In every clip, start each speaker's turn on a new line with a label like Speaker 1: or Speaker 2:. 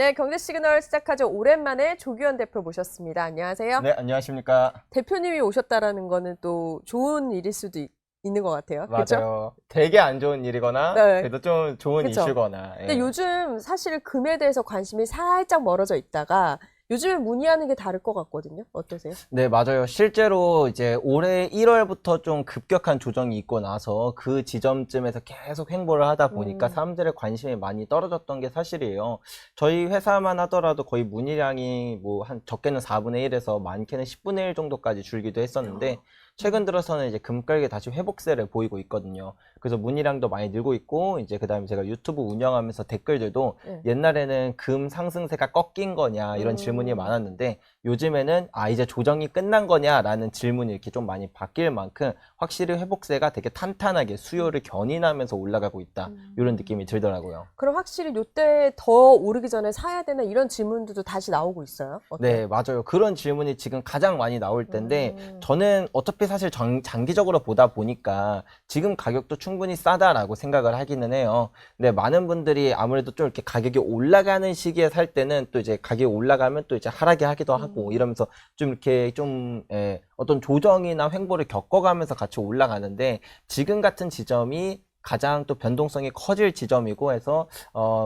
Speaker 1: 네, 경제 시그널 시작하죠. 오랜만에 조규현 대표 모셨습니다. 안녕하세요.
Speaker 2: 네, 안녕하십니까.
Speaker 1: 대표님이 오셨다라는 거는 또 좋은 일일 수도 있는 것 같아요. 그렇죠?
Speaker 2: 맞아요. 되게 안 좋은 일이거나,
Speaker 1: 네.
Speaker 2: 그래도 좀 좋은
Speaker 1: 그쵸?
Speaker 2: 이슈거나.
Speaker 1: 근데
Speaker 2: 예.
Speaker 1: 요즘 사실 금에 대해서 관심이 살짝 멀어져 있다가 요즘에 문의하는 게 다를 것 같거든요. 어떠세요?
Speaker 2: 네, 맞아요. 실제로 이제 올해 1월부터 좀 급격한 조정이 있고 나서 그 지점쯤에서 계속 횡보를 하다 보니까
Speaker 1: 음.
Speaker 2: 사람들의 관심이 많이 떨어졌던 게 사실이에요. 저희 회사만 하더라도 거의 문의량이 뭐 한 적게는 4분의 1에서 많게는 10분의 1 정도까지 줄기도 했었는데 최근 들어서는 이제 금가격이 다시 회복세를 보이고 있거든요. 그래서 문의량도 많이 늘고 있고 이제 그다음에 제가 유튜브 운영하면서 댓글들도
Speaker 1: 네.
Speaker 2: 옛날에는 금 상승세가 꺾인 거냐 이런 질문이
Speaker 1: 음.
Speaker 2: 많았는데 요즘에는 이제 조정이 끝난 거냐라는 질문이 이렇게 좀 많이 바뀔 만큼 확실히 회복세가 되게 탄탄하게 수요를 견인하면서 올라가고 있다 이런 느낌이 들더라고요.
Speaker 1: 그럼 확실히 요때 더 오르기 전에 사야 되나 이런 질문들도 다시 나오고 있어요? 어때요?
Speaker 2: 네, 맞아요. 그런 질문이 지금 가장 많이 나올 텐데
Speaker 1: 음.
Speaker 2: 저는 어차피 사실 장기적으로 보다 보니까 지금 가격도 충분히 싸다라고 생각을 하기는 해요. 근데 많은 분들이 아무래도 좀 이렇게 가격이 올라가는 시기에 살 때는 또 이제 가격이 올라가면 또 이제 하락이 하기도 하고 이러면서 좀 이렇게 좀 어떤 조정이나 횡보를 겪어가면서 같이 올라가는데 지금 같은 지점이 가장 또 변동성이 커질 지점이고 해서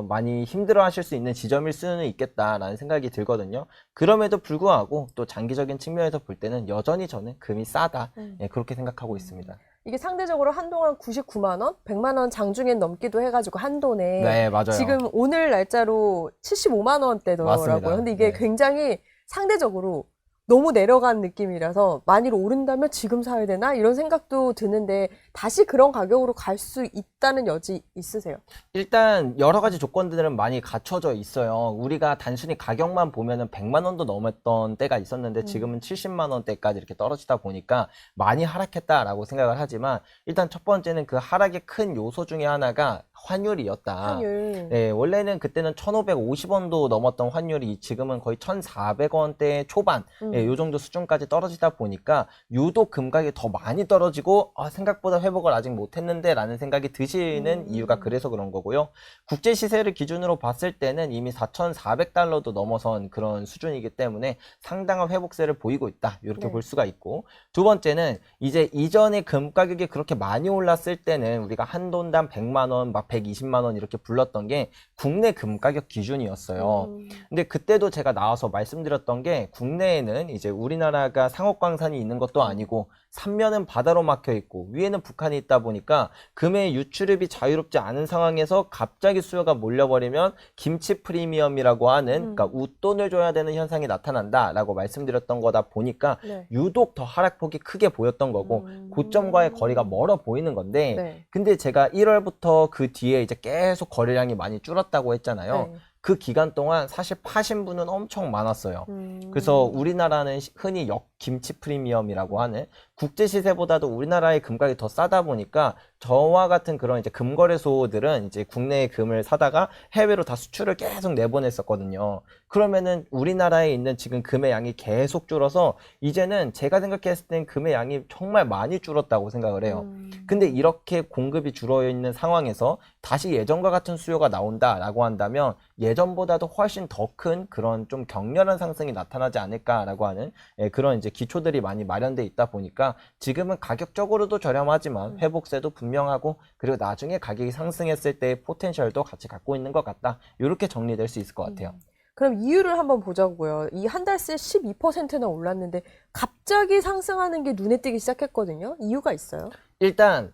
Speaker 2: 많이 힘들어 하실 수 있는 지점일 수는 있겠다라는 생각이 들거든요. 그럼에도 불구하고 또 장기적인 측면에서 볼 때는 여전히 저는 금이 싸다. 예, 그렇게 생각하고 있습니다.
Speaker 1: 이게 상대적으로 한동안 99만 원, 100만 원 장중엔 넘기도 해가지고 한돈에
Speaker 2: 네, 맞아요.
Speaker 1: 지금 오늘 날짜로 75만 원대더라고요.
Speaker 2: 맞습니다.
Speaker 1: 근데 이게
Speaker 2: 네.
Speaker 1: 굉장히 상대적으로 너무 내려간 느낌이라서 많이 오른다면 지금 사야 되나? 이런 생각도 드는데 다시 그런 가격으로 갈 수 있다는 여지 있으세요?
Speaker 2: 일단 여러 가지 조건들은 많이 갖춰져 있어요. 우리가 단순히 가격만 보면은 100만 원도 넘었던 때가 있었는데 지금은 70만 원대까지 이렇게 떨어지다 보니까 많이 하락했다라고 생각을 하지만 일단 첫 번째는 그 하락의 큰 요소 중에 하나가 환율이었다.
Speaker 1: 환율.
Speaker 2: 예, 원래는 그때는 1,550원도 넘었던 환율이 지금은 거의 1,400원대 초반, 요 정도 수준까지 떨어지다 보니까 유독 금가격이 더 많이 떨어지고 생각보다 회복을 아직 못했는데 라는 생각이 드시는 이유가 그래서 그런 거고요. 국제 시세를 기준으로 봤을 때는 이미 4,400달러도 넘어선 그런 수준이기 때문에 상당한 회복세를 보이고 있다. 이렇게
Speaker 1: 네.
Speaker 2: 볼 수가 있고 두 번째는 이제 이전에 금 가격이 그렇게 많이 올랐을 때는 우리가 한 돈당 100만 원, 막 120만 원 이렇게 불렀던 게 국내 금 가격 기준이었어요. 근데 그때도 제가 나와서 말씀드렸던 게 국내에는 이제 우리나라가 상업광산이 있는 것도 아니고 삼면은 바다로 막혀 있고 위에는 북한이 있다 보니까 금의 유출입이 자유롭지 않은 상황에서 갑자기 수요가 몰려버리면 김치 프리미엄이라고 하는 그러니까 웃돈을 줘야 되는 현상이 나타난다라고 말씀드렸던 거다 보니까
Speaker 1: 네.
Speaker 2: 유독 더 하락폭이 크게 보였던 거고 고점과의 거리가 멀어 보이는 건데
Speaker 1: 네.
Speaker 2: 근데 제가 1월부터 그 뒤에 이제 계속 거래량이 많이 줄었다고 했잖아요.
Speaker 1: 네.
Speaker 2: 그 기간 동안 사실 파신 분은 엄청 많았어요. 그래서 우리나라는 흔히 역김치 프리미엄이라고 하는 국제 시세보다도 우리나라의 금가격이 더 싸다 보니까 저와 같은 그런 이제 금거래소들은 이제 국내의 금을 사다가 해외로 다 수출을 계속 내보냈었거든요. 그러면은 우리나라에 있는 지금 금의 양이 계속 줄어서 이제는 제가 생각했을 땐 금의 양이 정말 많이 줄었다고 생각을 해요. 근데 이렇게 공급이 줄어 있는 상황에서 다시 예전과 같은 수요가 나온다라고 한다면 예전보다도 훨씬 더 큰 그런 좀 격렬한 상승이 나타나지 않을까라고 하는 그런 이제 기초들이 많이 마련돼 있다 보니까 지금은 가격적으로도 저렴하지만 회복세도 분명하고 그리고 나중에 가격이 상승했을 때의 포텐셜도 같이 갖고 있는 것 같다. 이렇게 정리될 수 있을 것 같아요.
Speaker 1: 그럼 이유를 한번 보자고요. 이 한 달 새 12%나 올랐는데 갑자기 상승하는 게 눈에 띄기 시작했거든요. 이유가 있어요?
Speaker 2: 일단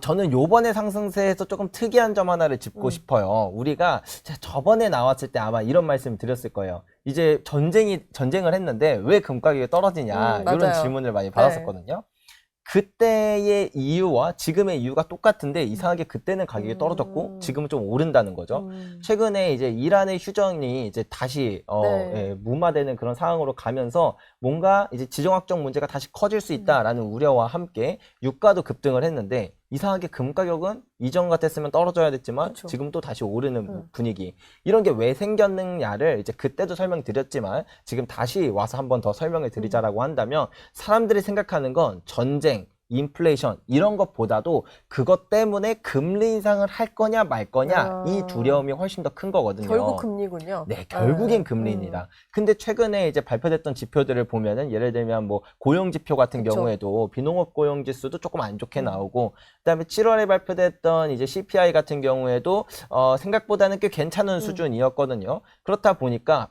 Speaker 2: 저는 요번에 상승세에서 조금 특이한 점 하나를 짚고 싶어요. 우리가 저번에 나왔을 때 아마 이런 말씀 드렸을 거예요. 이제 전쟁을 했는데 왜 금가격이 떨어지냐 이런
Speaker 1: 맞아요.
Speaker 2: 질문을 많이
Speaker 1: 네.
Speaker 2: 받았었거든요. 그때의 이유와 지금의 이유가 똑같은데 이상하게 그때는 가격이 떨어졌고 지금은 좀 오른다는 거죠. 최근에 이제 이란의 휴전이 이제 다시
Speaker 1: 네.
Speaker 2: 무마되는 그런 상황으로 가면서 뭔가 이제 지정학적 문제가 다시 커질 수 있다라는 우려와 함께 유가도 급등을 했는데 이상하게 금 가격은 이전 같았으면 떨어져야 됐지만
Speaker 1: 그쵸.
Speaker 2: 지금 또 다시 오르는 분위기. 이런 게 왜 생겼느냐를 이제 그때도 설명드렸지만 지금 다시 와서 한번 더 설명을 드리자라고 한다면 사람들이 생각하는 건 전쟁, 인플레이션 이런 것보다도 그것 때문에 금리 인상을 할 거냐 말 거냐 이 두려움이 훨씬 더 큰 거거든요.
Speaker 1: 결국 금리군요.
Speaker 2: 네, 결국엔 금리입니다. 근데 최근에 이제 발표됐던 지표들을 보면은 예를 들면 뭐 고용 지표 같은
Speaker 1: 그쵸.
Speaker 2: 경우에도 비농업 고용 지수도 조금 안 좋게 나오고 그다음에 7월에 발표됐던 이제 CPI 같은 경우에도 생각보다는 꽤 괜찮은 수준이었거든요. 그렇다 보니까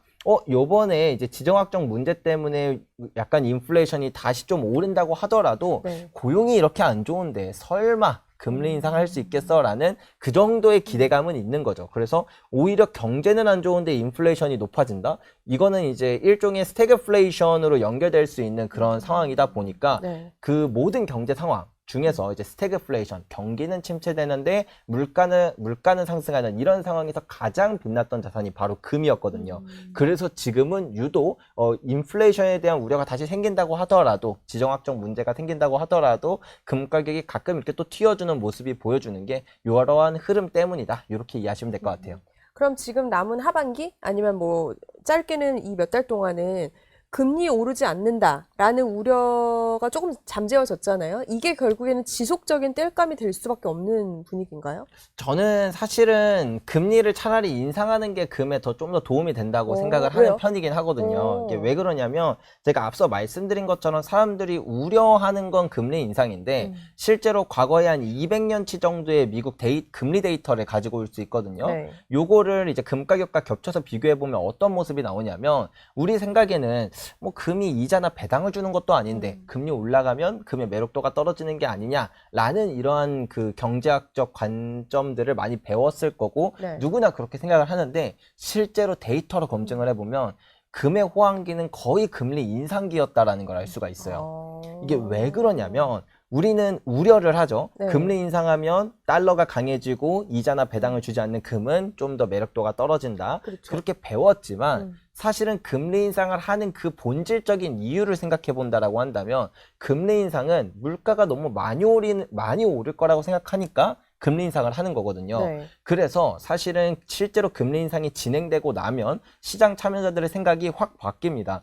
Speaker 2: 요번에 이제 지정학적 문제 때문에 약간 인플레이션이 다시 좀 오른다고 하더라도
Speaker 1: 네.
Speaker 2: 고용이 이렇게 안 좋은데 설마 금리 인상할 수 있겠어라는 그 정도의 기대감은 있는 거죠. 그래서 오히려 경제는 안 좋은데 인플레이션이 높아진다? 이거는 이제 일종의 스태그플레이션으로 연결될 수 있는 그런 상황이다 보니까
Speaker 1: 네.
Speaker 2: 그 모든 경제 상황 중에서 이제 스태그플레이션, 경기는 침체되는데 물가는 상승하는 이런 상황에서 가장 빛났던 자산이 바로 금이었거든요. 그래서 지금은 유독 인플레이션에 대한 우려가 다시 생긴다고 하더라도 지정학적 문제가 생긴다고 하더라도 금 가격이 가끔 이렇게 또 튀어주는 모습이 보여주는 게 이러한 흐름 때문이다. 이렇게 이해하시면 될 것 같아요.
Speaker 1: 그럼 지금 남은 하반기 아니면 뭐 짧게는 이 몇 달 동안은 금리 오르지 않는다라는 우려가 조금 잠재워졌잖아요. 이게 결국에는 지속적인 땔감이 될 수밖에 없는 분위기인가요?
Speaker 2: 저는 사실은 금리를 차라리 인상하는 게 금에 좀 더 도움이 된다고 생각을
Speaker 1: 왜요?
Speaker 2: 하는 편이긴 하거든요. 이게
Speaker 1: 오.
Speaker 2: 왜 그러냐면 제가 앞서 말씀드린 것처럼 사람들이 우려하는 건 금리 인상인데 실제로 과거에 한 200년치 정도의 미국 금리 데이터를 가지고 올 수 있거든요.
Speaker 1: 네.
Speaker 2: 요거를 이제 금 가격과 겹쳐서 비교해 보면 어떤 모습이 나오냐면 우리 생각에는 뭐 금이 이자나 배당을 주는 것도 아닌데 금리 올라가면 금의 매력도가 떨어지는 게 아니냐라는 이러한 그 경제학적 관점들을 많이 배웠을 거고
Speaker 1: 네.
Speaker 2: 누구나 그렇게 생각을 하는데 실제로 데이터로 검증을 해보면 금의 호황기는 거의 금리 인상기였다라는 걸 알 수가 있어요. 이게 왜 그러냐면 우리는 우려를 하죠.
Speaker 1: 네.
Speaker 2: 금리 인상하면 달러가 강해지고 이자나 배당을 주지 않는 금은 좀 더 매력도가 떨어진다.
Speaker 1: 그렇죠.
Speaker 2: 그렇게 배웠지만 사실은 금리 인상을 하는 그 본질적인 이유를 생각해 본다라고 한다면 금리 인상은 물가가 너무 많이 오를 거라고 생각하니까 금리 인상을 하는 거거든요.
Speaker 1: 네.
Speaker 2: 그래서 사실은 실제로 금리 인상이 진행되고 나면 시장 참여자들의 생각이 확 바뀝니다.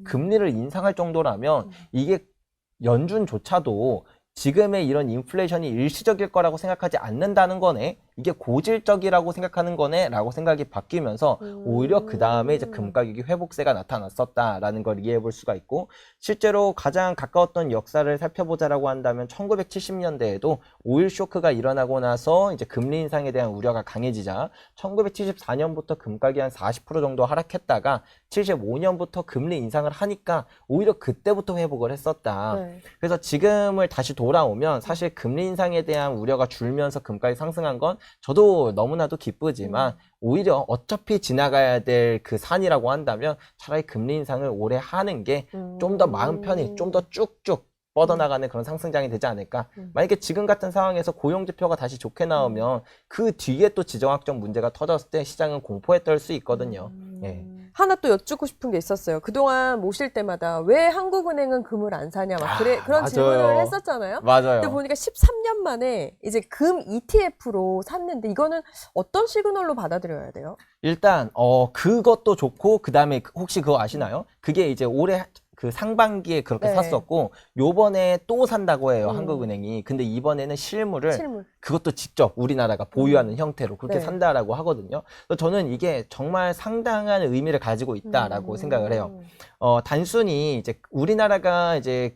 Speaker 2: 금리를 인상할 정도라면 이게 연준조차도 지금의 이런 인플레이션이 일시적일 거라고 생각하지 않는다는 거네. 이게 고질적이라고 생각하는 거네 라고 생각이 바뀌면서 오히려 그 다음에 이제 금 가격이 회복세가 나타났었다라는 걸 이해해 볼 수가 있고 실제로 가장 가까웠던 역사를 살펴보자라고 한다면 1970년대에도 오일 쇼크가 일어나고 나서 이제 금리 인상에 대한 우려가 강해지자 1974년부터 금 가격이 한 40% 정도 하락했다가 75년부터 금리 인상을 하니까 오히려 그때부터 회복을 했었다.
Speaker 1: 네.
Speaker 2: 그래서 지금을 다시 돌아오면 사실 금리 인상에 대한 우려가 줄면서 금가격이 상승한 건 저도 너무나도 기쁘지만 오히려 어차피 지나가야 될 그 산이라고 한다면 차라리 금리 인상을 오래 하는 게 좀 더 마음 편히 좀 더 쭉쭉 뻗어나가는 그런 상승장이 되지 않을까. 만약에 지금 같은 상황에서 고용지표가 다시 좋게 나오면 그 뒤에 또 지정학적 문제가 터졌을 때 시장은 공포에 떨 수 있거든요. 예.
Speaker 1: 하나 또 여쭙고 싶은 게 있었어요. 그동안 모실 때마다 왜 한국은행은 금을 안 사냐 막 그런
Speaker 2: 맞아요.
Speaker 1: 질문을 했었잖아요.
Speaker 2: 맞아요.
Speaker 1: 근데 보니까 13년 만에 이제 금 ETF로 샀는데 이거는 어떤 시그널로 받아들여야 돼요?
Speaker 2: 일단 그것도 좋고 그다음에 혹시 그거 아시나요? 그게 이제 올해 그 상반기에 그렇게
Speaker 1: 네.
Speaker 2: 샀었고 요번에 또 산다고 해요. 한국은행이. 근데 이번에는 실물을 그것도 직접 우리나라가 보유하는 형태로 그렇게
Speaker 1: 네.
Speaker 2: 산다라고 하거든요. 그래서 저는 이게 정말 상당한 의미를 가지고 있다라고 생각을 해요. 단순히 이제 우리나라가 이제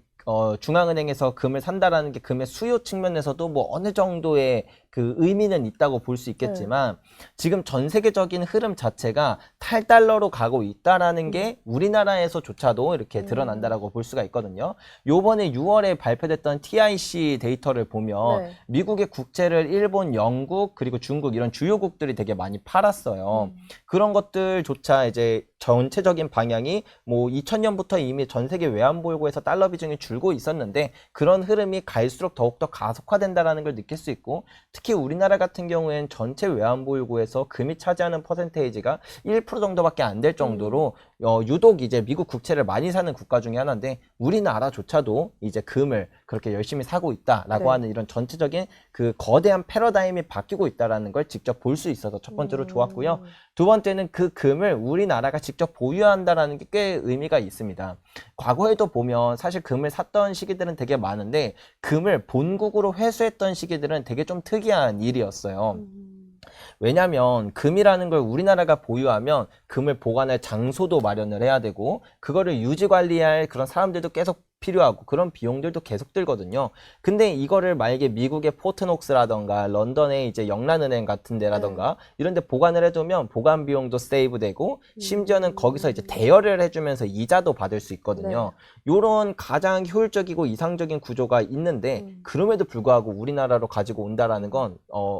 Speaker 2: 중앙은행에서 금을 산다라는 게 금의 수요 측면에서도 뭐 어느 정도의 그 의미는 있다고 볼 수 있겠지만 지금 전 세계적인 흐름 자체가 탈달러로 가고 있다라는 게 우리나라에서조차도 이렇게 드러난다라고 볼 수가 있거든요. 요번에 6월에 발표됐던 TIC 데이터를 보면 미국의 국채를 일본, 영국, 그리고 중국 이런 주요국들이 되게 많이 팔았어요. 그런 것들조차 이제 전체적인 방향이 뭐 2000년부터 이미 전 세계 외환보유고에서 달러 비중이 줄고 있었는데 그런 흐름이 갈수록 더욱더 가속화된다라는 걸 느낄 수 있고 특히 우리나라 같은 경우에는 전체 외환보유고에서 금이 차지하는 퍼센테이지가 1% 정도밖에 안 될 정도로 유독 이제 미국 국채를 많이 사는 국가 중에 하나인데 우리나라조차도 이제 금을 그렇게 열심히 사고 있다라고
Speaker 1: 네.
Speaker 2: 하는 이런 전체적인 그 거대한 패러다임이 바뀌고 있다라는 걸 직접 볼 수 있어서 첫 번째로 좋았고요. 두 번째는 그 금을 우리나라가 직접 보유한다라는 게 꽤 의미가 있습니다. 과거에도 보면 사실 금을 샀던 시기들은 되게 많은데 금을 본국으로 회수했던 시기들은 되게 좀 특이한 일이었어요. 왜냐면 금이라는 걸 우리나라가 보유하면 금을 보관할 장소도 마련을 해야 되고 그거를 유지 관리할 그런 사람들도 계속 필요하고 그런 비용들도 계속 들거든요. 근데 이거를 만약에 미국의 포트녹스라던가 런던의 이제 영란은행 같은 데라던가 이런 데 보관을 해두면 보관 비용도 세이브 되고 심지어는 거기서 이제 대여를 해주면서 이자도 받을 수 있거든요. 요런 가장 효율적이고 이상적인 구조가 있는데 그럼에도 불구하고 우리나라로 가지고 온다라는 건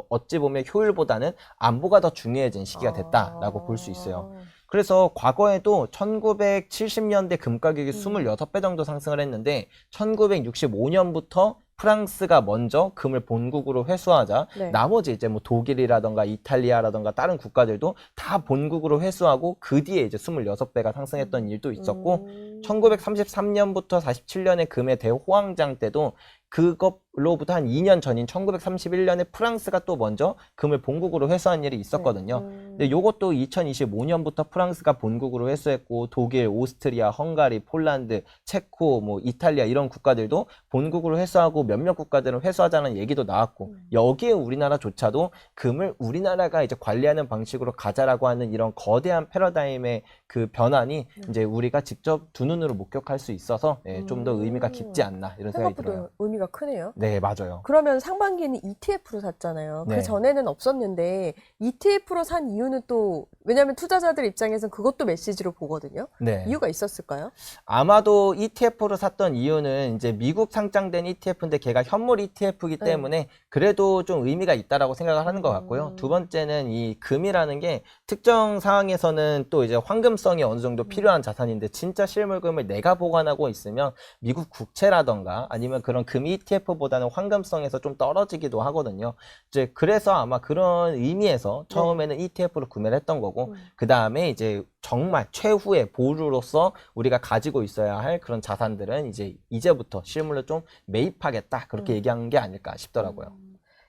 Speaker 2: 어찌 보면 효율보다는 안보가 더 중요해진 시기가 됐다라고 볼 수 있어요. 그래서 과거에도 1970년대 금 가격이 26배 정도 상승을 했는데 1965년부터 프랑스가 먼저 금을 본국으로 회수하자
Speaker 1: 네.
Speaker 2: 나머지 이제 뭐 독일이라던가 이탈리아라던가 다른 국가들도 다 본국으로 회수하고 그 뒤에 이제 26배가 상승했던 일도 있었고 1933년부터 47년의 금의 대호황장 때도 그것로부터 한 2년 전인 1931년에 프랑스가 또 먼저 금을 본국으로 회수한 일이 있었거든요. 근데 요것도 2025년부터 프랑스가 본국으로 회수했고 독일, 오스트리아, 헝가리, 폴란드, 체코, 뭐 이탈리아 이런 국가들도 본국으로 회수하고 몇몇 국가들은 회수하자는 얘기도 나왔고 여기에 우리나라조차도 금을 우리나라가 이제 관리하는 방식으로 가자라고 하는 이런 거대한 패러다임의 그 변환이 이제 우리가 직접 두 눈으로 목격할 수 있어서 좀 더 의미가 깊지 않나 이런 생각이 들어요.
Speaker 1: 생각보다 의미가 크네요.
Speaker 2: 네, 맞아요.
Speaker 1: 그러면 상반기에는 ETF로 샀잖아요.
Speaker 2: 네.
Speaker 1: 그 전에는 없었는데 ETF로 산 이유는 또 왜냐하면 투자자들 입장에서는 그것도 메시지로 보거든요.
Speaker 2: 네.
Speaker 1: 이유가 있었을까요?
Speaker 2: 아마도 ETF로 샀던 이유는 이제 미국 상장된 ETF인데 걔가 현물 ETF이기 때문에 그래도 좀 의미가 있다라고 생각을 하는 것 같고요. 두 번째는 이 금이라는 게 특정 상황에서는 또 이제 황금성이 어느 정도 필요한 자산인데 진짜 실물금을 내가 보관하고 있으면 미국 국채라던가 아니면 그런 금 ETF보다는 황금성에서 좀 떨어지기도 하거든요. 이제 그래서 아마 그런 의미에서 처음에는 ETF로 구매를 했던 거고 그 다음에 이제 정말 최후의 보루로서 우리가 가지고 있어야 할 그런 자산들은 이제부터 실물로 좀 매입하겠다 그렇게 얘기한 게 아닐까 싶더라고요.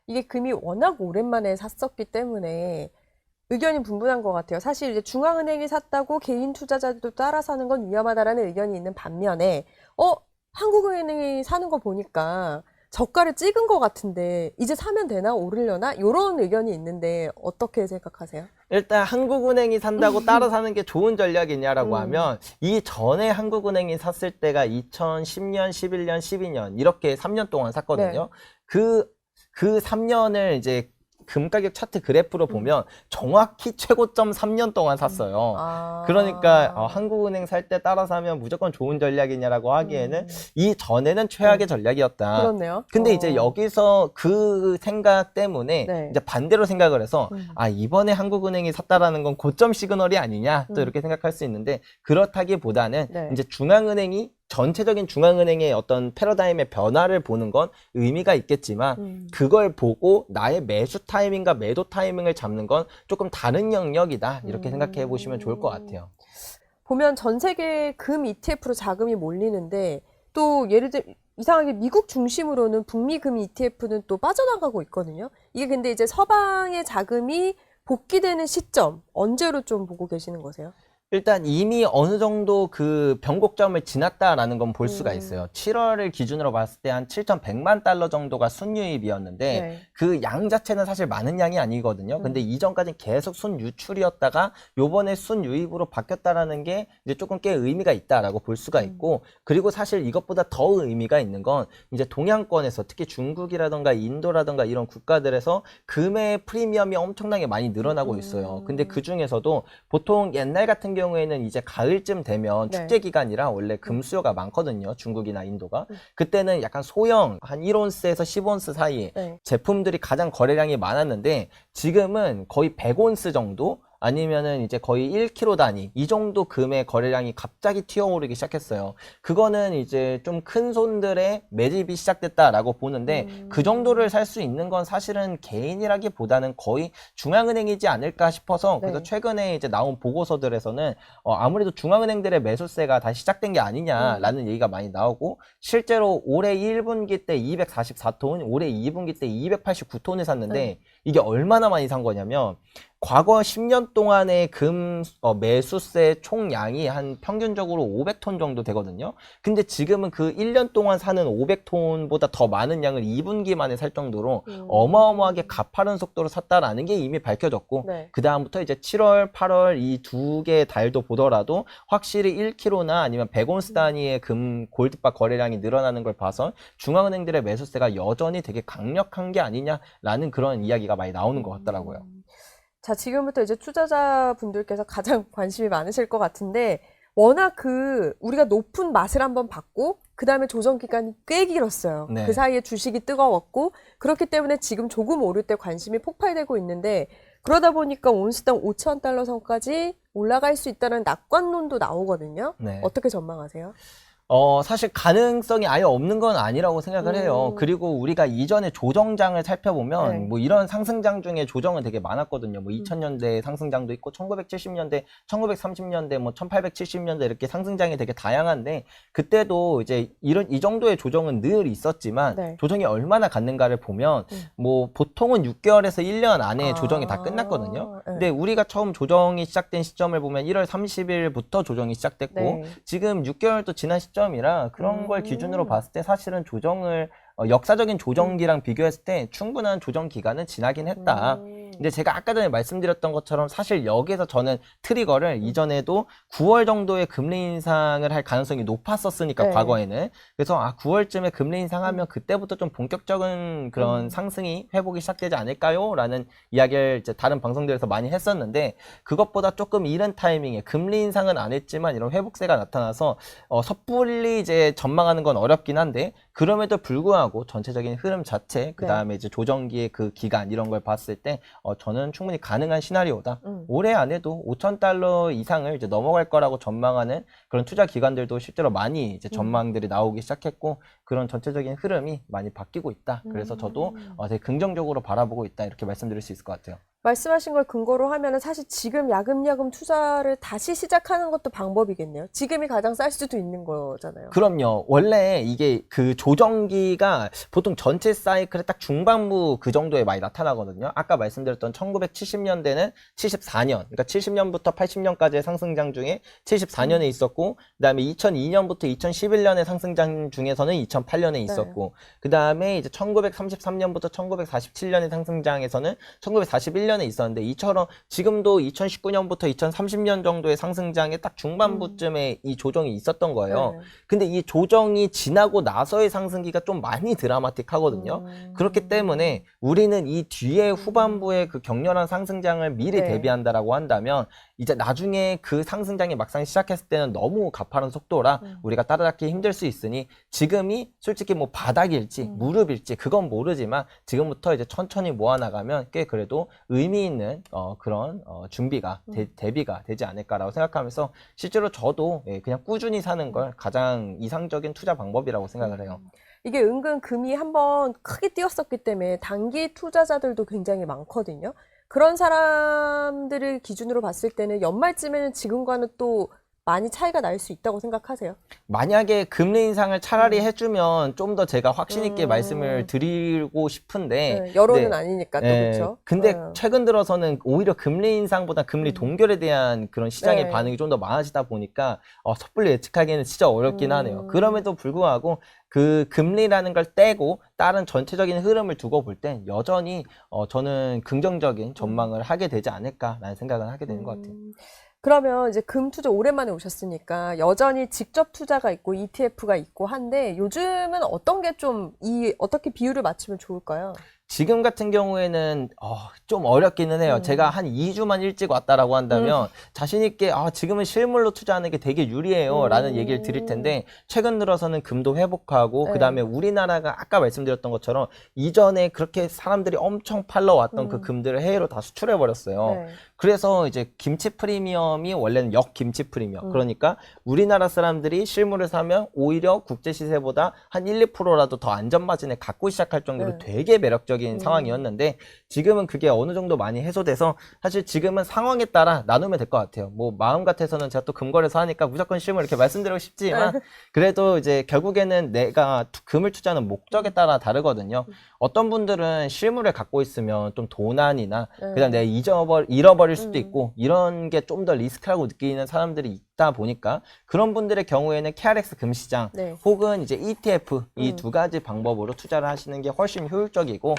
Speaker 1: 이게 금이 워낙 오랜만에 샀었기 때문에 의견이 분분한 것 같아요. 사실 이제 중앙은행이 샀다고 개인 투자자들도 따라 사는 건 위험하다라는 의견이 있는 반면에 한국은행이 사는 거 보니까 저가를 찍은 것 같은데 이제 사면 되나 오르려나 이런 의견이 있는데 어떻게 생각하세요?
Speaker 2: 일단 한국은행이 산다고 따라 사는 게 좋은 전략이냐라고 하면 이 전에 한국은행이 샀을 때가 2010년, 11년, 12년 이렇게 3년 동안 샀거든요. 그 3년을 이제 금 가격 차트 그래프로 보면 정확히 최고점 3년 동안 샀어요. 그러니까 한국은행 살 때 따라 사면 무조건 좋은 전략이냐라고 하기에는 이 전에는 최악의 전략이었다.
Speaker 1: 그렇네요.
Speaker 2: 근데 이제 여기서 그 생각 때문에 이제 반대로 생각을 해서 이번에 한국은행이 샀다라는 건 고점 시그널이 아니냐 또 이렇게 생각할 수 있는데 그렇다기보다는 이제 중앙은행이 전체적인 중앙은행의 어떤 패러다임의 변화를 보는 건 의미가 있겠지만 그걸 보고 나의 매수 타이밍과 매도 타이밍을 잡는 건 조금 다른 영역이다 이렇게 생각해 보시면 좋을 것 같아요.
Speaker 1: 보면 전 세계 금 ETF로 자금이 몰리는데 또 예를 들어 이상하게 미국 중심으로는 북미 금 ETF는 또 빠져나가고 있거든요. 이게 근데 이제 서방의 자금이 복귀되는 시점 언제로 좀 보고 계시는 거세요?
Speaker 2: 일단 이미 어느 정도 그 변곡점을 지났다라는 건 볼 수가 있어요. 7월을 기준으로 봤을 때 한 7,100만 달러 정도가 순유입이었는데 그 양 자체는 사실 많은 양이 아니거든요. 근데 이전까지는 계속 순유출이었다가 요번에 순유입으로 바뀌었다라는 게 이제 조금 꽤 의미가 있다라고 볼 수가 있고 그리고 사실 이것보다 더 의미가 있는 건 이제 동양권에서 특히 중국이라던가 인도라던가 이런 국가들에서 금의 프리미엄이 엄청나게 많이 늘어나고 있어요. 근데 그 중에서도 보통 옛날 같은 경우에는 이제 가을쯤 되면 축제 기간이라 원래 금 수요가 많거든요. 중국이나 인도가. 그때는 약간 소형 한 1온스에서 10온스 사이에 제품들이 가장 거래량이 많았는데 지금은 거의 100온스 정도 아니면은 이제 거의 1kg 단위 이 정도 금의 거래량이 갑자기 튀어오르기 시작했어요. 그거는 이제 좀 큰 손들의 매집이 시작됐다라고 보는데 그 정도를 살 수 있는 건 사실은 개인이라기보다는 거의 중앙은행이지 않을까 싶어서 그래서
Speaker 1: 네.
Speaker 2: 최근에 이제 나온 보고서들에서는 아무래도 중앙은행들의 매수세가 다시 시작된 게 아니냐라는 얘기가 많이 나오고 실제로 올해 1분기 때 244톤, 올해 2분기 때 289톤을 샀는데
Speaker 1: 네.
Speaker 2: 이게 얼마나 많이 산 거냐면 과거 10년 동안의 매수세 총량이 한 평균적으로 500톤 정도 되거든요. 근데 지금은 그 1년 동안 사는 500톤보다 더 많은 양을 2분기 만에 살 정도로 어마어마하게 가파른 속도로 샀다라는 게 이미 밝혀졌고
Speaker 1: 네.
Speaker 2: 그 다음부터 이제 7월, 8월 이 두 개의 달도 보더라도 확실히 1kg나 아니면 100온스 단위의 금 골드바 거래량이 늘어나는 걸 봐서 중앙은행들의 매수세가 여전히 되게 강력한 게 아니냐라는 그런 이야기가 많이 나오는 것 같더라고요.
Speaker 1: 자, 지금부터 이제 투자자분들께서 가장 관심이 많으실 것 같은데, 워낙 우리가 높은 맛을 한번 봤고, 그 다음에 조정 기간이 꽤 길었어요.
Speaker 2: 네.
Speaker 1: 그 사이에 주식이 뜨거웠고, 그렇기 때문에 지금 조금 오를 때 관심이 폭발되고 있는데, 그러다 보니까 온스당 5,000달러 선까지 올라갈 수 있다는 낙관론도 나오거든요.
Speaker 2: 네.
Speaker 1: 어떻게 전망하세요?
Speaker 2: 사실 가능성이 아예 없는 건 아니라고 생각을 해요. 그리고 우리가 이전에 조정장을 살펴보면
Speaker 1: 네.
Speaker 2: 뭐 이런 상승장 중에 조정은 되게 많았거든요. 뭐 2000년대 상승장도 있고 1970년대, 1930년대, 뭐 1870년대 이렇게 상승장이 되게 다양한데 그때도 이제 이 정도의 조정은 늘 있었지만
Speaker 1: 네.
Speaker 2: 조정이 얼마나 갔는가를 보면 뭐 보통은 6개월에서 1년 안에 조정이 다 끝났거든요.
Speaker 1: 네.
Speaker 2: 근데 우리가 처음 조정이 시작된 시점을 보면 1월 30일부터 조정이 시작됐고
Speaker 1: 네.
Speaker 2: 지금 6개월도 지난 시점이라 그런 걸 기준으로 봤을 때 사실은 조정을 역사적인 조정기랑 비교했을 때 충분한 조정 기간은 지나긴 했다. 근데 제가 아까 전에 말씀드렸던 것처럼 사실 여기에서 저는 트리거를 이전에도 9월 정도의 금리 인상을 할 가능성이 높았었으니까
Speaker 1: 네.
Speaker 2: 과거에는 그래서 9월쯤에 금리 인상하면 그때부터 좀 본격적인 그런 상승이 회복이 시작되지 않을까요? 라는 이야기를 이제 다른 방송들에서 많이 했었는데 그것보다 조금 이른 타이밍에 금리 인상은 안 했지만 이런 회복세가 나타나서 섣불리 이제 전망하는 건 어렵긴 한데 그럼에도 불구하고 전체적인 흐름 자체 그 다음에 이제 조정기의 그 기간 이런 걸 봤을 때 저는 충분히 가능한 시나리오다. 올해 안에도 5,000달러 이상을 이제 넘어갈 거라고 전망하는 그런 투자 기관들도 실제로 많이 이제 전망들이 나오기 시작했고 그런 전체적인 흐름이 많이 바뀌고 있다. 그래서 저도 되게 긍정적으로 바라보고 있다. 이렇게 말씀드릴 수 있을 것 같아요.
Speaker 1: 말씀하신 걸 근거로 하면은 사실 지금 야금야금 투자를 다시 시작하는 것도 방법이겠네요. 지금이 가장 쌀 수도 있는 거잖아요.
Speaker 2: 그럼요. 원래 이게 그 조정기가 보통 전체 사이클의 딱 중반부 그 정도에 많이 나타나거든요. 아까 말씀드렸던 1970년대는 74년, 그러니까 70년부터 80년까지의 상승장 중에 74년에 있었고, 그 다음에 2002년부터 2011년의 상승장 중에서는 2008년에 있었고, 그 다음에 이제 1933년부터 1947년의 상승장에서는 1941년에 있었는데 이처럼 지금도 2019년부터 2030년 정도의 상승장의 딱 중반부쯤에 이 조정이 있었던 거예요. 근데 이 조정이 지나고 나서의 상승기가 좀 많이 드라마틱하거든요. 그렇기 때문에 우리는 이 뒤에 후반부의 그 격렬한 상승장을 미리 대비한다라고 한다면 이제 나중에 그 상승장이 막상 시작했을 때는 너무 가파른 속도라 우리가 따라잡기 힘들 수 있으니 지금이 솔직히 뭐 바닥일지 무릎일지 그건 모르지만 지금부터 이제 천천히 모아나가면 꽤 그래도 의미 있는 그런 준비가 대비가 되지 않을까라고 생각하면서 실제로 저도 그냥 꾸준히 사는 걸 가장 이상적인 투자 방법이라고 생각을 해요.
Speaker 1: 이게 은근 금이 한번 크게 뛰었었기 때문에 단기 투자자들도 굉장히 많거든요. 그런 사람들을 기준으로 봤을 때는 연말쯤에는 지금과는 또 많이 차이가 날 수 있다고 생각하세요?
Speaker 2: 만약에 금리 인상을 차라리 해주면 좀 더 제가 확신 있게 말씀을 드리고 싶은데
Speaker 1: 여론은
Speaker 2: 네.
Speaker 1: 아니니까 또
Speaker 2: 네.
Speaker 1: 그렇죠.
Speaker 2: 근데 최근 들어서는 오히려 금리 인상보다 금리 동결에 대한 그런 시장의 반응이 좀 더 많아지다 보니까 섣불리 예측하기에는 진짜 어렵긴 하네요. 그럼에도 불구하고 그 금리라는 걸 떼고 다른 전체적인 흐름을 두고 볼 땐 여전히 저는 긍정적인 전망을 하게 되지 않을까라는 생각을 하게 되는 것 같아요.
Speaker 1: 그러면 이제 금 투자 오랜만에 오셨으니까 여전히 직접 투자가 있고 ETF가 있고 한데 요즘은 어떤 게 좀 어떻게 비율을 맞추면 좋을까요?
Speaker 2: 지금 같은 경우에는 좀 어렵기는 해요. 제가 한 2주만 일찍 왔다라고 한다면 자신 있게 지금은 실물로 투자하는 게 되게 유리해요 라는 얘기를 드릴 텐데, 최근 들어서는 금도 회복하고
Speaker 1: 네.
Speaker 2: 그다음에 우리나라가 아까 말씀드렸던 것처럼 이전에 그렇게 사람들이 엄청 팔러 왔던 그 금들을 해외로 다 수출해 버렸어요.
Speaker 1: 네.
Speaker 2: 그래서 이제 김치 프리미엄이 원래는 역김치 프리미엄. 그러니까 우리나라 사람들이 실물을 사면 오히려 국제 시세보다 한 1, 2%라도 더 안전 마진을 갖고 시작할 정도로
Speaker 1: 네.
Speaker 2: 되게 매력적인 상황이었는데, 지금은 그게 어느 정도 많이 해소돼서 사실 지금은 상황에 따라 나누면 될 것 같아요. 뭐 마음 같아서는 제가 또 금거래소 하니까 무조건 실물 이렇게 말씀드리고 싶지만 그래도 이제 결국에는 내가 금을 투자하는 목적에 따라 다르거든요. 어떤 분들은 실물을 갖고 있으면 좀 도난이나 그다음 내가 잃어버릴 수도 있고 이런 게 좀 더 리스크라고 느끼는 사람들이 있다 보니까, 그런 분들의 경우에는 KRX 금시장
Speaker 1: 네.
Speaker 2: 혹은 이제 ETF 이 두 가지 방법으로 투자를 하시는 게 훨씬 효율적이고,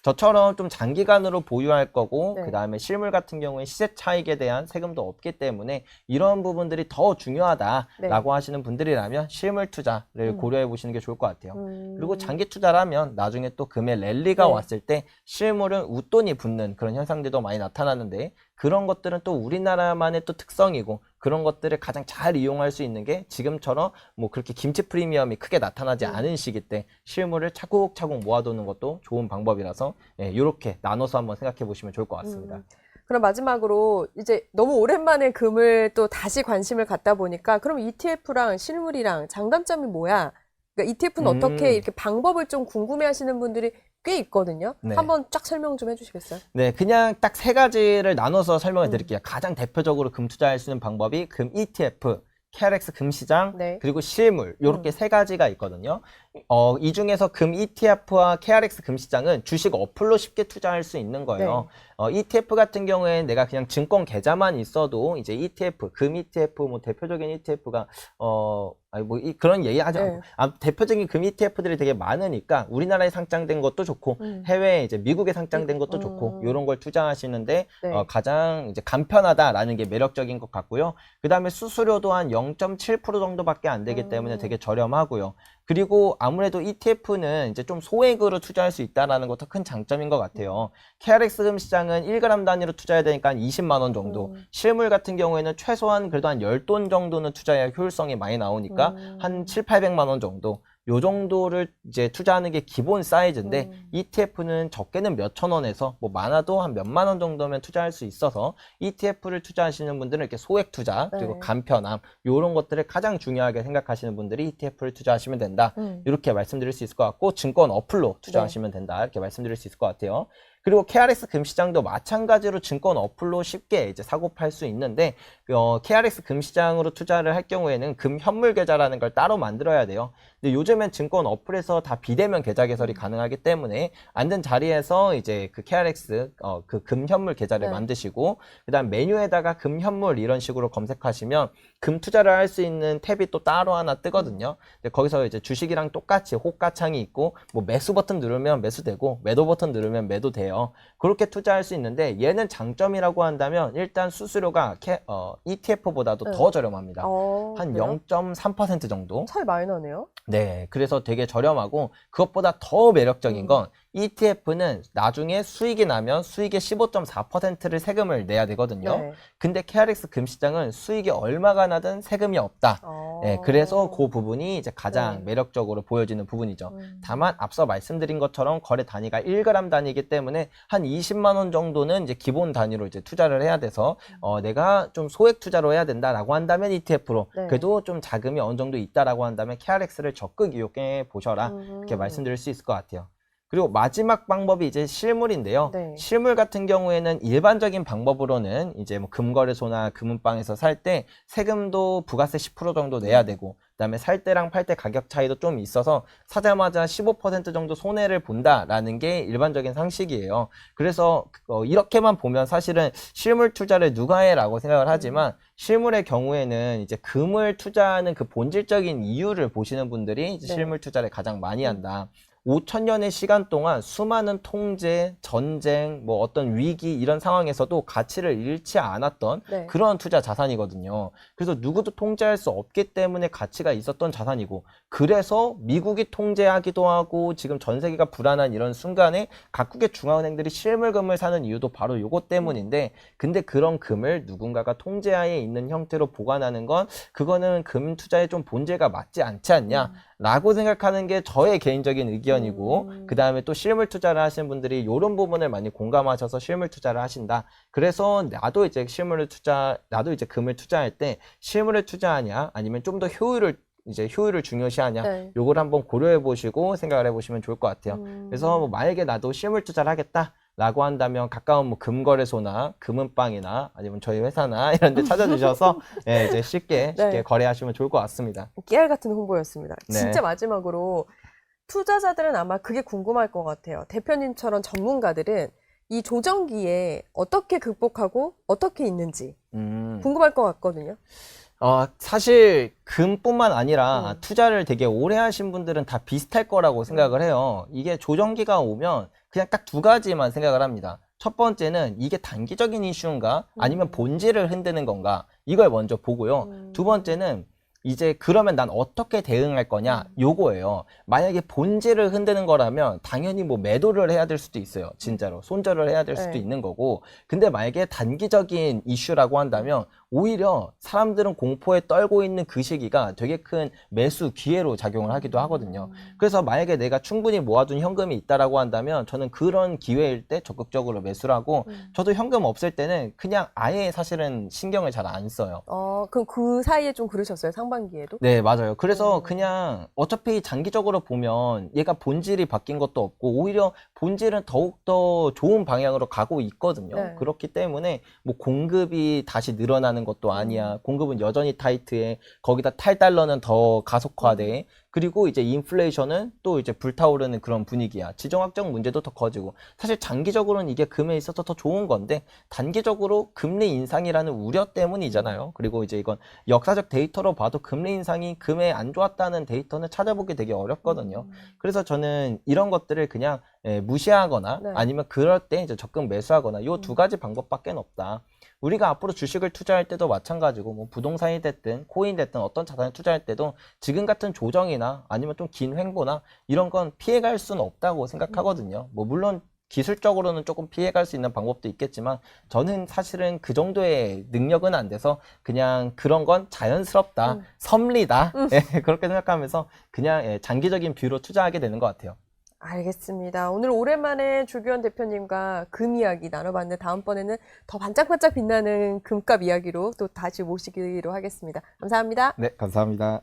Speaker 2: 저처럼 좀 장기간으로 보유할 거고
Speaker 1: 네.
Speaker 2: 그다음에 실물 같은 경우에 시세 차익에 대한 세금도 없기 때문에 이런 부분들이 더 중요하다라고 하시는 분들이라면 실물 투자를 고려해 보시는 게 좋을 것 같아요. 그리고 장기 투자라면 나중에 또 금의 랠리가
Speaker 1: 네.
Speaker 2: 왔을 때 실물은 웃돈이 붙는 그런 현상들도 많이 나타나는데, 그런 것들은 또 우리나라만의 또 특성이고, 그런 것들을 가장 잘 이용할 수 있는 게 지금처럼 뭐 그렇게 김치 프리미엄이 크게 나타나지 않은 시기 때 실물을 차곡차곡 모아두는 것도 좋은 방법이라서 이렇게 나눠서 한번 생각해 보시면 좋을 것 같습니다.
Speaker 1: 그럼 마지막으로 이제 너무 오랜만에 금을 또 다시 관심을 갖다 보니까, 그럼 ETF랑 실물이랑 장단점이 뭐야? 그러니까 ETF는 어떻게, 이렇게 방법을 좀 궁금해 하시는 분들이 꽤 있거든요.
Speaker 2: 네.
Speaker 1: 한번 쫙 설명 좀 해주시겠어요?
Speaker 2: 네, 그냥 딱 세 가지를 나눠서 설명해 드릴게요. 가장 대표적으로 금 투자할 수 있는 방법이 금 ETF, KRX 금시장,
Speaker 1: 네.
Speaker 2: 그리고 실물, 요렇게 세 가지가 있거든요. 이 중에서 금 ETF와 KRX 금시장은 주식 어플로 쉽게 투자할 수 있는 거예요. ETF 같은 경우에 내가 그냥 증권 계좌만 있어도 이제 ETF, 금 ETF, 뭐 대표적인 ETF가 그런 얘기 하지 않고, 대표적인 금 ETF들이 되게 많으니까 우리나라에 상장된 것도 좋고 해외에 이제 미국에 상장된 것도 좋고, 이런 걸 투자하시는데
Speaker 1: 네.
Speaker 2: 가장 이제 간편하다라는 게 매력적인 것 같고요. 그 다음에 수수료도 한 0.7% 정도밖에 안 되기 때문에 되게 저렴하고요. 그리고 아무래도 ETF는 이제 좀 소액으로 투자할 수 있다는 것도 큰 장점인 것 같아요. KRX 금시장은 1g 단위로 투자해야 되니까 한 20만 원 정도. 실물 같은 경우에는 최소한 그래도 한 10돈 정도는 투자해야 효율성이 많이 나오니까 한 7, 800만 원 정도. 요 정도를 이제 투자하는 게 기본 사이즈인데, ETF는 적게는 몇천 원에서 뭐 많아도 한 몇만 원 정도면 투자할 수 있어서 ETF를 투자하시는 분들은 이렇게 소액 투자 그리고 간편함, 요런 것들을 가장 중요하게 생각하시는 분들이 ETF를 투자하시면 된다. 이렇게 말씀드릴 수 있을 것 같고, 증권 어플로 투자하시면 된다. 이렇게 말씀드릴 수 있을 것 같아요. 그리고 KRX 금시장도 마찬가지로 증권 어플로 쉽게 이제 사고 팔 수 있는데, KRX 금시장으로 투자를 할 경우에는 금 현물 계좌라는 걸 따로 만들어야 돼요. 근데 요즘엔 증권 어플에서 다 비대면 계좌 개설이 가능하기 때문에 앉은 자리에서 이제 그 KRX 그 금 현물 계좌를 만드시고, 그다음 메뉴에다가 금 현물 이런 식으로 검색하시면 금 투자를 할 수 있는 탭이 또 따로 하나 뜨거든요. 근데 거기서 이제 주식이랑 똑같이 호가창이 있고, 뭐 매수 버튼 누르면 매수되고 매도 버튼 누르면 매도돼요. 그렇게 투자할 수 있는데, 얘는 장점이라고 한다면 일단 수수료가 ETF보다도 더 저렴합니다. 한
Speaker 1: 그래요?
Speaker 2: 0.3% 정도.
Speaker 1: 차이 많이 나네요.
Speaker 2: 네, 그래서 되게 저렴하고, 그것보다 더 매력적인 건 ETF는 나중에 수익이 나면 수익의 15.4%를 세금을 내야 되거든요.
Speaker 1: 네.
Speaker 2: 근데 KRX 금시장은 수익이 얼마가 나든 세금이 없다. 네, 그래서 그 부분이 이제 가장 매력적으로 보여지는 부분이죠. 다만 앞서 말씀드린 것처럼 거래 단위가 1g 단위이기 때문에 한 20만 원 정도는 이제 기본 단위로 이제 투자를 해야 돼서 내가 좀 소액 투자로 해야 된다라고 한다면 ETF로, 그래도 좀 자금이 어느 정도 있다라고 한다면 KRX를 적극 이용해 보셔라. 이렇게 말씀드릴 수 있을 것 같아요. 그리고 마지막 방법이 이제 실물인데요.
Speaker 1: 네.
Speaker 2: 실물 같은 경우에는 일반적인 방법으로는 이제 뭐 금거래소나 금은방에서 살 때 세금도 부가세 10% 정도 내야 되고, 그다음에 살 때랑 팔 때 가격 차이도 좀 있어서 사자마자 15% 정도 손해를 본다라는 게 일반적인 상식이에요. 그래서 이렇게만 보면 사실은 실물 투자를 누가 해라고 생각을 하지만, 실물의 경우에는 이제 금을 투자하는 그 본질적인 이유를 보시는 분들이 이제 실물 투자를 가장 많이 한다. 5천 년의 시간 동안 수많은 통제, 전쟁, 뭐 어떤 위기 이런 상황에서도 가치를 잃지 않았던
Speaker 1: 네.
Speaker 2: 그런 투자 자산이거든요. 그래서 누구도 통제할 수 없기 때문에 가치가 있었던 자산이고, 그래서 미국이 통제하기도 하고 지금 전 세계가 불안한 이런 순간에 각국의 중앙은행들이 실물금을 사는 이유도 바로 요것 때문인데, 근데 그런 금을 누군가가 통제하에 있는 형태로 보관하는 건 그거는 금 투자에 좀 본질과 맞지 않지 않냐 라고 생각하는 게 저의 개인적인 의견이고, 그 다음에 또 실물 투자를 하시는 분들이 이런 부분을 많이 공감하셔서 실물 투자를 하신다. 그래서 나도 이제 나도 이제 금을 투자할 때 실물을 투자하냐 아니면 좀 더 효율을 중요시하냐,
Speaker 1: 네.
Speaker 2: 요걸 한번 고려해 보시고 생각을 해 보시면 좋을 것 같아요. 그래서 뭐 만약에 나도 실물 투자를 하겠다 라고 한다면 가까운 뭐 금거래소나 금은방이나 아니면 저희 회사나 이런 데 찾아주셔서 예, 이제 쉽게
Speaker 1: 네.
Speaker 2: 거래하시면 좋을 것 같습니다.
Speaker 1: 깨알 같은 홍보였습니다.
Speaker 2: 네.
Speaker 1: 진짜 마지막으로 투자자들은 아마 그게 궁금할 것 같아요. 대표님처럼 전문가들은 이 조정기에 어떻게 극복하고 어떻게 있는지 궁금할 것 같거든요.
Speaker 2: 사실 금뿐만 아니라 투자를 되게 오래 하신 분들은 다 비슷할 거라고 생각을 해요. 이게 조정기가 오면 그냥 딱 두 가지만 생각을 합니다. 첫 번째는 이게 단기적인 이슈인가 아니면 본질을 흔드는 건가, 이걸 먼저 보고요. 두 번째는 이제 그러면 난 어떻게 대응할 거냐, 요거예요. 만약에 본질을 흔드는 거라면 당연히 뭐 매도를 해야 될 수도 있어요. 진짜로 손절을 해야 될 수도
Speaker 1: 네.
Speaker 2: 있는 거고, 근데 만약에 단기적인 이슈라고 한다면 오히려 사람들은 공포에 떨고 있는 그 시기가 되게 큰 매수 기회로 작용을 하기도 하거든요. 그래서 만약에 내가 충분히 모아둔 현금이 있다라고 한다면 저는 그런 기회일 때 적극적으로 매수를 하고, 저도 현금 없을 때는 그냥 아예 사실은 신경을 잘 안 써요.
Speaker 1: 그럼 그 사이에 좀 그러셨어요? 상반기에도?
Speaker 2: 네, 맞아요. 그래서 그냥 어차피 장기적으로 보면 얘가 본질이 바뀐 것도 없고 오히려 본질은 더욱더 좋은 방향으로 가고 있거든요.
Speaker 1: 네.
Speaker 2: 그렇기 때문에 뭐 공급이 다시 늘어나는 것도 아니야. 공급은 여전히 타이트해. 거기다 탈달러는 더 가속화돼. 그리고 이제 인플레이션은 또 이제 불타오르는 그런 분위기야. 지정학적 문제도 더 커지고. 사실 장기적으로는 이게 금에 있어서 더 좋은 건데 단기적으로 금리 인상이라는 우려 때문이잖아요. 그리고 이제 이건 역사적 데이터로 봐도 금리 인상이 금에 안 좋았다는 데이터는 찾아보기 되게 어렵거든요. 그래서 저는 이런 것들을 그냥 무시하거나
Speaker 1: 네.
Speaker 2: 아니면 그럴 때 이제 적극 매수하거나 요 두 가지 방법밖에 없다. 우리가 앞으로 주식을 투자할 때도 마찬가지고 뭐 부동산이 됐든 코인 됐든 어떤 자산을 투자할 때도 지금 같은 조정이나 아니면 좀 긴 횡보나 이런 건 피해갈 수는 없다고 생각하거든요. 뭐 물론 기술적으로는 조금 피해갈 수 있는 방법도 있겠지만 저는 사실은 그 정도의 능력은 안 돼서 그냥 그런 건 자연스럽다, 섭리다, 예, 그렇게 생각하면서 그냥 장기적인 뷰로 투자하게 되는 것 같아요.
Speaker 1: 알겠습니다. 오늘 오랜만에 조규현 대표님과 금 이야기 나눠봤는데 다음번에는 더 반짝반짝 빛나는 금값 이야기로 또 다시 모시기로 하겠습니다. 감사합니다.
Speaker 2: 네, 감사합니다.